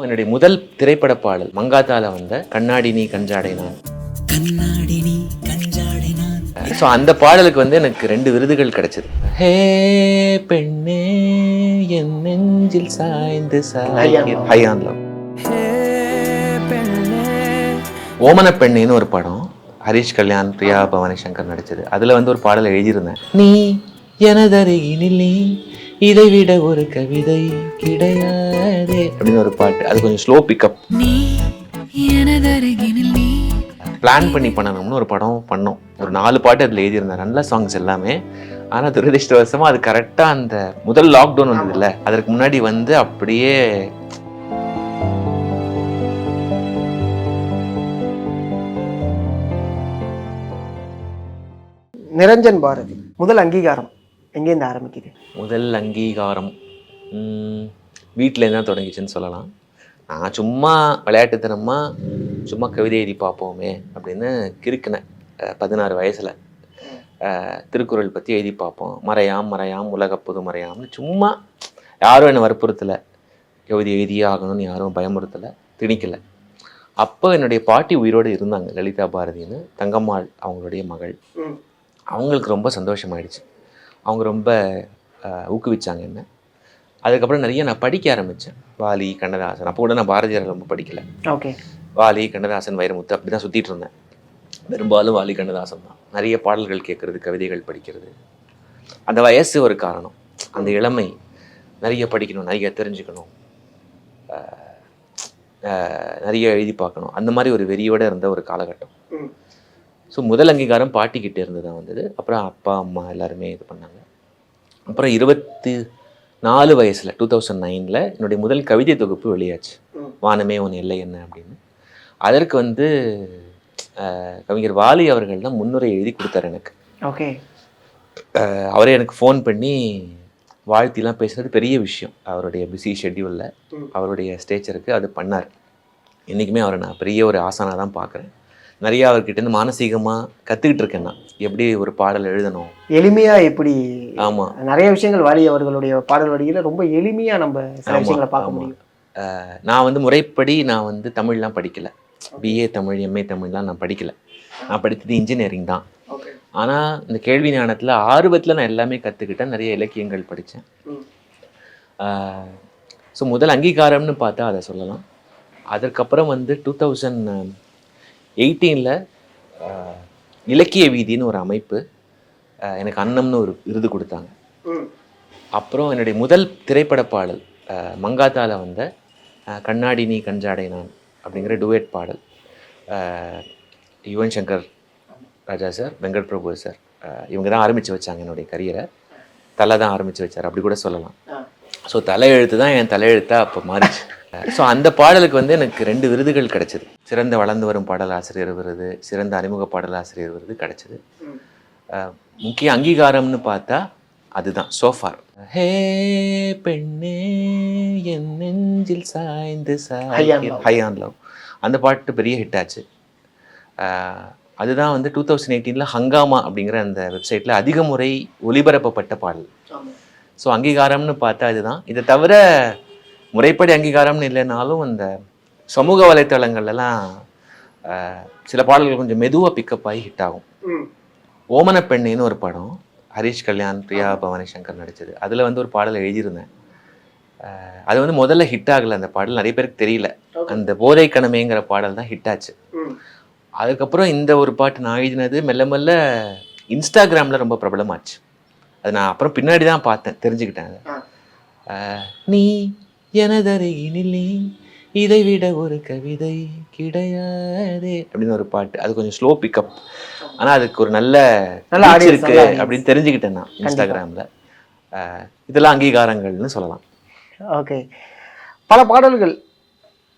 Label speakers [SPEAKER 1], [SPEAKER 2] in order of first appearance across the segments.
[SPEAKER 1] என்னுடைய முதல் திரைப்பட பாடல் மங்காத்தால வந்த கண்ணாடி நீ கஞ்சாடை நான்.
[SPEAKER 2] கண்ணாடி நீ கஞ்சாடை நான்.
[SPEAKER 1] ஸோ அந்த பாடலுக்கு வந்து எனக்கு 2 விருதுகள் கிடைச்சது. ஹே பெண்ணே என் நெஞ்சில் சாய்ந்து ஹையான் லவ். ஓமன பெண்ணேன்னு ஒரு படம், ஹரிஷ் கல்யாண், பிரியா பவானி சங்கர் நடிச்சது. அதுல வந்து ஒரு பாடல் எழுதியிருந்தேன். நீ எனதருகினில் நீ, இதை விட ஒரு கவிதை கிடையாதே அப்படின்னு ஒரு பாட்டு. அது கொஞ்சம் ஸ்லோ பிக்கப்.
[SPEAKER 2] நீ எனதருகினில் நீ.
[SPEAKER 1] பிளான் பண்ணி பண்ணணும்னு ஒரு படம் பண்ணோம். ஒரு 4 பாட்டு அதில் எழுதியிருந்தேன், நல்ல சாங்ஸ் எல்லாமே. ஆனால் துரதிருஷ்டவசமாக அது கரெக்டாக அந்த முதல் லாக்டவுன் வந்தது இல்லை, அதற்கு முன்னாடி வந்து அப்படியே
[SPEAKER 3] நிரஞ்சன் பாரதி முதல் அங்கீகாரம் எங்கேருந்து ஆரம்பிக்குது?
[SPEAKER 1] முதல் அங்கீகாரம் வீட்டிலேருந்து தான் தொடங்கிச்சுன்னு சொல்லலாம். நான் சும்மா விளையாட்டுத்தனமாக சும்மா கவிதை எழுதி பார்ப்போமே அப்படின்னு கிறுக்கினேன் 16 வயசில். திருக்குறள் பற்றி எழுதி பார்ப்போம், மறையாம் மறையாம் உலக பொது மறையாம்னு சும்மா. யாரும் என்னை வற்புறுத்தலை, கவிதை எழுதியே ஆகணும்னு யாரும் பயமுறுத்தலை, திணிக்கலை. அப்போ என்னுடைய பாட்டி உயிரோடு இருந்தாங்க, லலிதா பாரதின்னு, தங்கம்மாள் அவங்களுடைய மகள். அவங்களுக்கு ரொம்ப சந்தோஷமாயிடுச்சு, அவங்க ரொம்ப ஊக்குவிச்சாங்க என்ன. அதுக்கப்புறம் நிறைய நான் படிக்க ஆரம்பித்தேன். வாலி, கண்ணதாசன். அப்போ கூட நான் பாரதியார் ரொம்ப படிக்கலை.
[SPEAKER 3] ஓகே.
[SPEAKER 1] வாலி, கண்ணதாசன், வைரமுத்து அப்படி தான் சுற்றிட்டு இருந்தேன். பெரும்பாலும் வாலி, கண்ணதாசன் தான். நிறைய பாடல்கள் கேட்குறது, கவிதைகள் படிக்கிறது. அந்த வயசு ஒரு காரணம், அந்த இளமை. நிறைய படிக்கணும், நிறைய தெரிஞ்சுக்கணும், நிறைய எழுதி பார்க்கணும், அந்த மாதிரி ஒரு வெறியோடு இருந்த ஒரு காலகட்டம். ஸோ முதல் அங்கீகாரம் பாட்டிக்கிட்டே இருந்து தான் வந்தது. அப்புறம் அப்பா அம்மா எல்லாருமே இது பண்ணாங்க. அப்புறம் 24 வயசில் 2009 என்னுடைய முதல் கவிதை தொகுப்பு வெளியாச்சு, வானமே உன் எல்லை என்ன அப்படின்னு. அதற்கு வந்து கவிஞர் வாலி அவர்கள் தான் முன்னுரை எழுதி கொடுத்தாரு எனக்கு.
[SPEAKER 3] ஓகே.
[SPEAKER 1] அவரே எனக்கு ஃபோன் பண்ணி வாழ்த்திலாம் பேசுறது பெரிய விஷயம். அவருடைய பிஸி ஷெட்யூலில் அவருடைய ஸ்டேச்சருக்கு அது பண்ணார். என்றைக்குமே அவரை நான் பெரிய ஒரு ஆசானாக தான் பார்க்குறேன். நிறையா அவர்கிட்டேருந்து மானசீகமாக கற்றுக்கிட்டு இருக்கேன் நான், எப்படி ஒரு பாடல் எழுதணும்,
[SPEAKER 3] எளிமையாக எப்படி.
[SPEAKER 1] ஆமாம்,
[SPEAKER 3] நிறைய விஷயங்கள் வாலி அவர்களுடைய பாடல் வடிவில் ரொம்ப எளிமையாக நம்ம சில விஷயங்களை பார்க்க முடியும்.
[SPEAKER 1] நான் வந்து முறைப்படி நான் வந்து தமிழ்லாம் படிக்கலை. பிஏ தமிழ், எம்ஏ தமிழ்லாம் நான் படிக்கலை. நான் படித்தது இன்ஜினியரிங் தான். ஆனால் இந்த கேள்வி ஞானத்தில் ஆர்வத்தில் நான் எல்லாமே கற்றுக்கிட்டேன், நிறைய இலக்கியங்கள் படித்தேன். ஸோ முதல் அங்கீகாரம்னு பார்த்தா அதை சொல்லலாம். அதற்கப்புறம் வந்து 2018 இலக்கிய வீதின்னு ஒரு அமைப்பு எனக்கு அன்னம்னு ஒரு விருது கொடுத்தாங்க. அப்புறம் என்னுடைய முதல் திரைப்பட பாடல் மங்காத்தால வந்த கண்ணாடி நீ கஞ்சாடை நான் அப்படிங்கிற டுவேட் பாடல். யுவன் சங்கர் ராஜா சார், வெங்கட் பிரபு சார், இவங்க தான் ஆரம்பித்து வச்சாங்க என்னுடைய கரியரை. தலை தான் ஆரம்பித்து வச்சார் அப்படி கூட சொல்லலாம். ஸோ தலையெழுத்து தான் என் தலையெழுத்தாக அப்போ மாறிச்சு. ஸோ அந்த பாடலுக்கு வந்து எனக்கு 2 விருதுகள் கிடைச்சிது. சிறந்த வளர்ந்து வரும் பாடலாசிரியர் விருது, சிறந்த அறிமுக பாடலாசிரியர் விருது கிடைச்சிது. முக்கிய அங்கீகாரம்னு பார்த்தா அதுதான் சோஃபார். ஹே பெண்ணே என் நெஞ்சில் சாய்ந்து ஹையான் லவ், அந்த பாட்டு பெரிய ஹிட் ஆச்சு. அதுதான் வந்து 2018 ஹங்காமா அப்படிங்கிற அந்த வெப்சைட்டில் அதிக முறை ஒளிபரப்பப்பட்ட பாடல். ஸோ அங்கீகாரம்னு பார்த்தா இதுதான். இதை தவிர முறைப்படி அங்கீகாரம்னு இல்லைனாலும் அந்த சமூக வலைத்தளங்கள்லாம் சில பாடல்கள் கொஞ்சம் மெதுவாக பிக்கப் ஆகி ஹிட் ஆகும். ஓமன பெண்ணேன்னு ஒரு படம், ஹரிஷ் கல்யாண், பிரியா பவானி சங்கர் நடித்தது. அதில் வந்து ஒரு பாடல் எழுதியிருந்தேன். அது வந்து முதல்ல ஹிட் ஆகலை, அந்த பாடல் நிறைய பேருக்கு தெரியல. அந்த போதை கணமேங்கிற பாடல் தான் ஹிட் ஆச்சு. அதுக்கப்புறம் இந்த ஒரு பாட்டு நான் எழுதினது மெல்ல மெல்ல இன்ஸ்டாகிராமில் ரொம்ப பிரபலமாச்சு. அது நான் அப்புறம் பின்னாடி தான் பார்த்தேன், தெரிஞ்சுக்கிட்டேன். நீ எனதருகினில் நீ, இதை விட ஒரு கவிதை கிடையாதே அப்படின்னு ஒரு பாட்டு. அது கொஞ்சம் ஸ்லோ பிக்கப், ஆனால் அதுக்கு ஒரு நல்ல ஆடியன்ஸ் இருக்கு அப்படின்னு தெரிஞ்சுக்கிட்டேன் நான் இன்ஸ்டாகிராமில். இதெல்லாம் அங்கீகாரங்கள்னு சொல்லலாம்.
[SPEAKER 3] ஓகே. பல பாடல்கள்,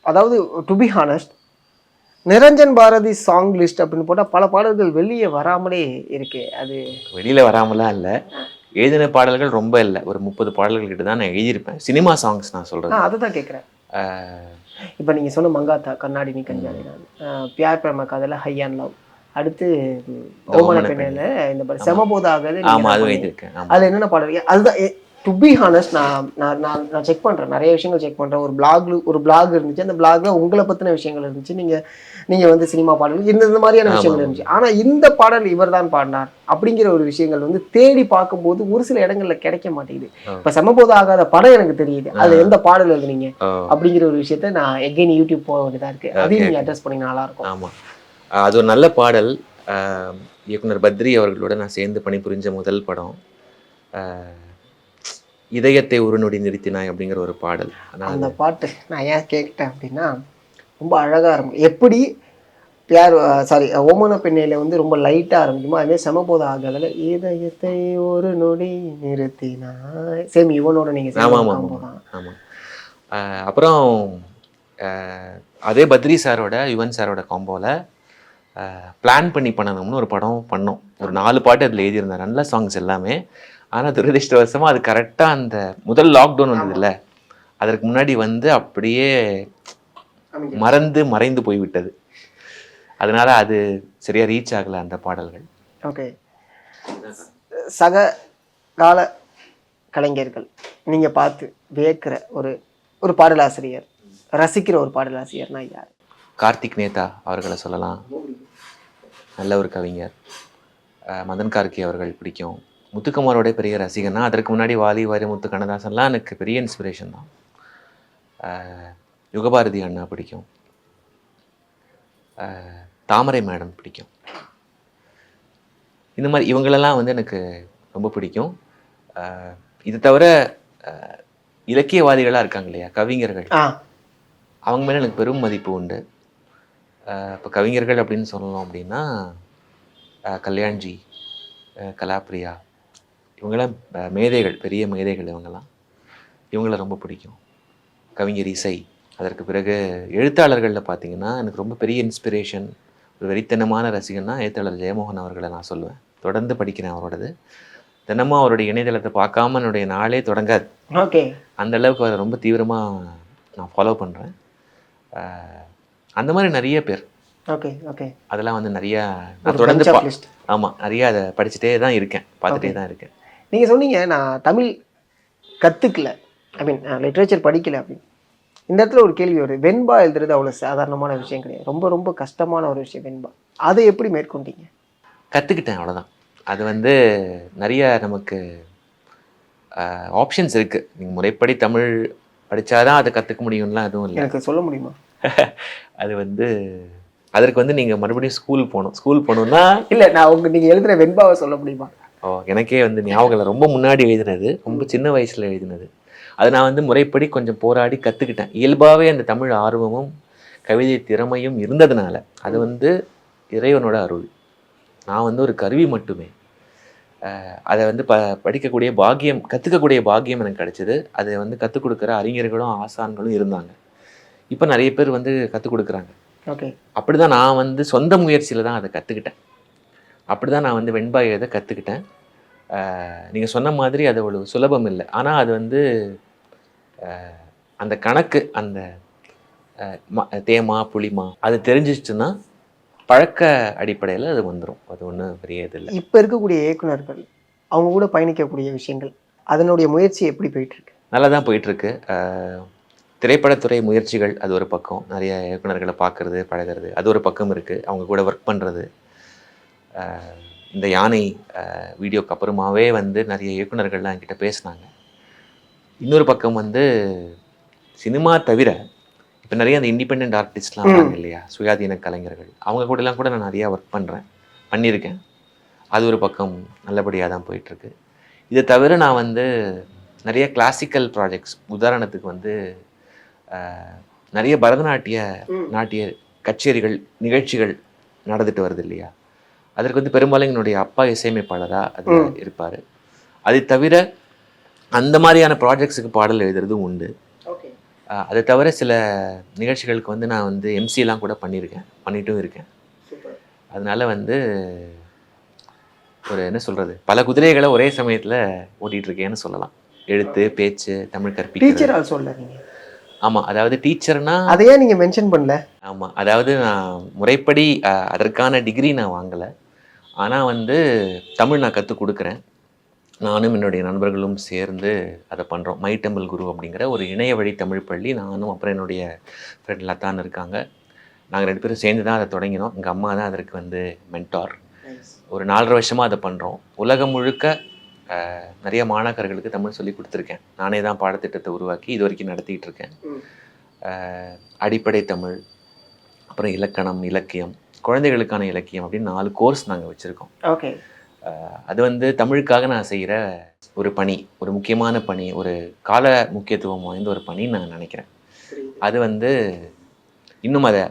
[SPEAKER 3] அதாவது to be honest, Niranjan Bharathi song list அப்படின்னு போட்டால் பல பாடல்கள் வெளியே வராமலே இருக்கு. அது
[SPEAKER 1] வெளியில் வராமலாம் இல்லை, எழுதின பாடல்கள் ரொம்ப இல்லை, ஒரு 30 பாடல்கள் கிட்ட தான் நான் எழுதியிருப்பேன். சினிமா சாங்ஸ் நான் சொல்கிறேன்.
[SPEAKER 3] அதை தான் கேட்குறேன். இப்போ நீங்கள் சொன்ன மங்காத்தா, கண்ணாடி நீ கஞ்சாடை நான், பியார் பிரேம காதல ஹையான் லவ், அடுத்து ஓமன பெண்ணில் இந்த செமபோத ஆகுது.
[SPEAKER 1] ஆமாம், அது எழுதியிருக்கேன்.
[SPEAKER 3] அது என்னென்ன பாடல்? அதுதான் டு பி ஹானஸ்ட் நான் நான் நான் நான் செக் பண்ணுறேன், நிறைய விஷயங்கள் செக் பண்ணுறேன். ஒரு பிளாக் இருந்துச்சு, அந்த பிளாக்ல உங்களை பற்றின விஷயங்கள் இருந்துச்சு, நீங்கள் வந்து சினிமா பாடல் இந்த மாதிரியான விஷயங்கள் இருந்துச்சு. ஆனால் இந்த பாடல் இவர் தான் பாடினார் அப்படிங்கிற ஒரு விஷயங்கள் வந்து தேடி பார்க்கும்போது ஒரு சில இடங்கள்ல கிடைக்க மாட்டேங்குது. இப்போ சமபோத ஆகாத படம் எனக்கு தெரியுது, அது எந்த பாடல் எழுதுனீங்க அப்படிங்கிற ஒரு விஷயத்த நான் எகைன் யூடியூப் போக வேண்டியதாக இருக்குது. அதையும் நீங்கள் அட்ரஸ் பண்ணி நல்லா இருக்கும்.
[SPEAKER 1] ஆமாம், அது ஒரு நல்ல பாடல். இயக்குனர் பத்ரி அவர்களோட நான் சேர்ந்து பணிபுரிஞ்ச முதல் படம் இதயத்தை ஒரு நொடி நிறுத்தினாய் அப்படிங்கிற ஒரு பாடல்.
[SPEAKER 3] அந்த பாட்டு நான் ஏன் கேட்டேன் அப்படின்னா, ரொம்ப அழகாக இருக்கும். எப்படி பியார் ஓமன பெண்ணையில் வந்து ரொம்ப லைட்டாக ஆரம்பிக்குமோ அதுமாதிரி சமபோத ஆகல இதயத்தை ஒரு நொடி நிறுத்தினாய், சேம் இவனோட நீங்கள்.
[SPEAKER 1] ஆமாம். அப்புறம் அதே பத்ரி சாரோட யுவன் சாரோட காம்போவில் பிளான் பண்ணணும்னு ஒரு படம் பண்ணோம். ஒரு 4 பாட்டு அதில் எழுதியிருந்தேன், நல்ல சாங்ஸ் எல்லாமே. ஆனால் துரதிருஷ்டவசமாக அது கரெக்டாக அந்த முதல் லாக்டவுன் வந்தது இல்லை, அதற்கு முன்னாடி வந்து அப்படியே மறைந்து போய்விட்டது. அதனால அது சரியா ரீச் ஆகலை அந்த பாடல்கள்.
[SPEAKER 3] ஓகே, சக கால கலைஞர்கள் நீங்கள் பார்த்து வியக்கிற ஒரு பாடலாசிரியர், ரசிக்கிற ஒரு பாடலாசிரியர்னா யார்?
[SPEAKER 1] கார்த்திக் நேதா அவர்களை சொல்லலாம், நல்ல ஒரு கவிஞர். மதன் கார்கி அவர்கள் பிடிக்கும். முத்துக்குமாரோட பெரிய ரசிகன்னா, அதற்கு முன்னாடி வாலி வைரமுத்து கண்ணதாசன்லாம் எனக்கு பெரிய இன்ஸ்பிரேஷன் தான். யுகபாரதி அண்ணா பிடிக்கும், தாமரை மேடம் பிடிக்கும். இந்த மாதிரி இவங்களெல்லாம் வந்து எனக்கு ரொம்ப பிடிக்கும். இது தவிர இலக்கியவாதிகளாக இருக்காங்க இல்லையா, கவிஞர்கள், அவங்க மேலே எனக்கு பெரும் மதிப்பு உண்டு. இப்போ கவிஞர்கள் அப்படின்னு சொல்லணும் அப்படின்னா கல்யாண்ஜி, கலாப்ரியா, இவங்களாம் மேதைகள், பெரிய மேதைகள். இவங்கள ரொம்ப பிடிக்கும். கவிஞர் இசை. அதற்கு பிறகு எழுத்தாளர்களில் பார்த்தீங்கன்னா எனக்கு ரொம்ப பெரிய இன்ஸ்பிரேஷன், ஒரு வெறித்தனமான ரசிகன்னா எழுத்தாளர் ஜெயமோகன் அவர்களை நான் சொல்லுவேன். தொடர்ந்து படிக்கிறேன் அவரோடது. தினமும் அவருடைய இணையதளத்தை பார்க்காம என்னுடைய நாளே தொடங்காது.
[SPEAKER 3] ஓகே, அந்த
[SPEAKER 1] அளவுக்கு அதை ரொம்ப தீவிரமாக நான் ஃபாலோ பண்ணுறேன். அந்த மாதிரி நிறைய பேர்.
[SPEAKER 3] ஓகே ஓகே,
[SPEAKER 1] அதெல்லாம் வந்து நிறையா நான் தொடர்ந்து ஆமாம் நிறையா அதை படிச்சுட்டே தான் இருக்கேன், பார்த்துட்டே தான் இருக்கேன்.
[SPEAKER 3] நீங்கள் சொன்னீங்க நான் தமிழ் கற்றுக்கல, ஐ மீன் லிட்ரேச்சர் படிக்கல அப்படின்னு. இந்த இடத்துல ஒரு கேள்வி வருது, வெண்பா எழுதுறது அவ்வளோ சாதாரணமான விஷயம் கிடையாது, ரொம்ப ரொம்ப கஷ்டமான ஒரு விஷயம் வெண்பா. அதை எப்படி மேற்கொண்டீங்க?
[SPEAKER 1] கற்றுக்கிட்டேன், அவ்வளோதான். அது வந்து நிறைய நமக்கு ஆப்ஷன்ஸ் இருக்குது. நீங்கள் முறைப்படி தமிழ் படித்தாதான் அதை கற்றுக்க முடியும்லாம் எதுவும் இல்லை.
[SPEAKER 3] எனக்கு சொல்ல முடியுமா?
[SPEAKER 1] அது வந்து அதற்கு வந்து நீங்கள் மறுபடியும் ஸ்கூல் போகணுன்னா
[SPEAKER 3] இல்லை, நான் நீங்கள் எழுதுகிற வெண்பாவை சொல்ல முடியுமா?
[SPEAKER 1] எனக்கே வந்து ஞாபகம் இல்லை, ரொம்ப முன்னாடி எழுதினது, ரொம்ப சின்ன வயசில் எழுதினது. அது நான் வந்து முறைப்படி கொஞ்சம் போராடி கற்றுக்கிட்டேன். இயல்பாகவே அந்த தமிழ் ஆர்வமும் கவிதை திறமையும் இருந்ததுனால அது வந்து இறைவனோட அருள். நான் வந்து ஒரு கருவி மட்டுமே. அதை வந்து படிக்கக்கூடிய பாக்கியம், கற்றுக்கக்கூடிய பாக்கியம் எனக்கு கிடைச்சிது. அதை வந்து கற்றுக் கொடுக்குற அறிஞர்களும் ஆசான்களும் இருந்தாங்க. இப்போ நிறைய பேர் வந்து கற்றுக் கொடுக்குறாங்க.
[SPEAKER 3] ஓகே,
[SPEAKER 1] அப்படி தான் நான் வந்து சொந்த முயற்சியில் தான் அதை கற்றுக்கிட்டேன். அப்படி தான் நான் வந்து வெண்பா எழுத கற்றுக்கிட்டேன். நீங்கள் சொன்ன மாதிரி அது அவ்வளோ சுலபம் இல்லை. ஆனால் அது வந்து அந்த கணக்கு, அந்த தேமா புளிமா அது தெரிஞ்சிச்சுன்னா பழக்க அடிப்படையில் அது வந்துடும். அது ஒன்றும் பெரிய இது இல்லை.
[SPEAKER 3] இப்போ இருக்கக்கூடிய இயக்குனர்கள் அவங்க கூட பயணிக்கக்கூடிய விஷயங்கள், அதனுடைய முயற்சி எப்படி போயிட்டுருக்கு? நல்லா
[SPEAKER 1] தான் போயிட்டுருக்கு. திரைப்படத்துறை முயற்சிகள் அது ஒரு பக்கம், நிறைய இயக்குனர்களை பார்க்குறது பழகிறது அது ஒரு பக்கம் இருக்குது. அவங்க கூட ஒர்க் பண்ணுறது. இந்த யானை வீடியோக்கு அப்புறமாவே வந்து நிறைய இயக்குனர்கள்லாம் என்கிட்ட பேசினாங்க. இன்னொரு பக்கம் வந்து சினிமா தவிர இப்போ நிறைய அந்த இண்டிபெண்ட் ஆர்டிஸ்ட்லாம் இருக்காங்க இல்லையா, சுயாதீன கலைஞர்கள், அவங்க கூடலாம் கூட நான் நிறையா ஒர்க் பண்ணியிருக்கேன். அது ஒரு பக்கம் நல்லபடியாக தான் போயிட்டுருக்கு. இதை தவிர நான் வந்து நிறைய கிளாசிக்கல் ப்ராஜெக்ட்ஸ், உதாரணத்துக்கு வந்து நிறைய நாட்டிய கச்சேரிகள், நிகழ்ச்சிகள் நடந்துட்டு வருது இல்லையா, அதற்கு வந்து பெரும்பாலும் என்னுடைய அப்பா இசையமைப்பாளராக அதில் இருப்பார். அதை தவிர அந்த மாதிரியான ப்ராஜெக்ட்ஸுக்கு பாடல் எழுதுறதும் உண்டு. அதை தவிர சில நிகழ்ச்சிகளுக்கு வந்து நான் வந்து எம்சிலாம் கூட பண்ணிட்டும் இருக்கேன். அதனால வந்து ஒரு என்ன சொல்கிறது, பல குதிரைகளை ஒரே சமயத்தில் ஓட்டிகிட்ருக்கேன்னு சொல்லலாம். எழுத்து, பேச்சு, தமிழ் கற்பிக்க. ஆமாம், அதாவது டீச்சர்னா
[SPEAKER 3] அதையே நீங்கள் மென்ஷன் பண்ணல.
[SPEAKER 1] ஆமாம், அதாவது நான் முறைப்படி அதற்கான டிகிரி நான் வாங்கலை. ஆனால் வந்து தமிழ் நான் கற்றுக் கொடுக்குறேன். நானும் என்னுடைய நண்பர்களும் சேர்ந்து அதை பண்ணுறோம். மை டெம்பிள் குரு அப்படிங்கிற ஒரு இணைய வழி தமிழ் பள்ளி. நானும் அப்புறம் என்னுடைய ஃப்ரெண்ட் லதான் இருக்காங்க. நாங்கள் 2 பேரும் சேர்ந்து தான் அதை தொடங்கினோம். எங்கள் அம்மா தான் அதற்கு வந்து மென்டார். ஒரு 4.5 வருஷமாக அதை பண்ணுறோம். உலகம் முழுக்க நிறைய மாணாக்கர்களுக்கு தமிழ் சொல்லி கொடுத்துருக்கேன். நானே தான் பாடத்திட்டத்தை உருவாக்கி இது வரைக்கும் நடத்திக்கிட்டு இருக்கேன். அடிப்படை தமிழ், அப்புறம் இலக்கணம், இலக்கியம், குழந்தைகளுக்கான இலக்கியம் அப்படின்னு 4 கோர்ஸ் நாங்கள் வச்சுருக்கோம்.
[SPEAKER 3] ஓகே.
[SPEAKER 1] அது வந்து தமிழுக்காக நான் செய்கிற ஒரு பணி, ஒரு முக்கியமான பணி, ஒரு கால முக்கியத்துவம் வாய்ந்த ஒரு பணின்னு நான் நினைக்கிறேன். அது வந்து இன்னும் அதை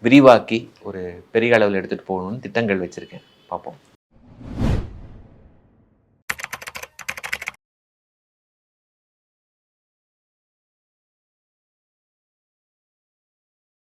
[SPEAKER 1] விரிவாக்கி ஒரு பெரிய அளவில் எடுத்துகிட்டு போகணுன்னு திட்டங்கள் வச்சுருக்கேன். பார்ப்போம்.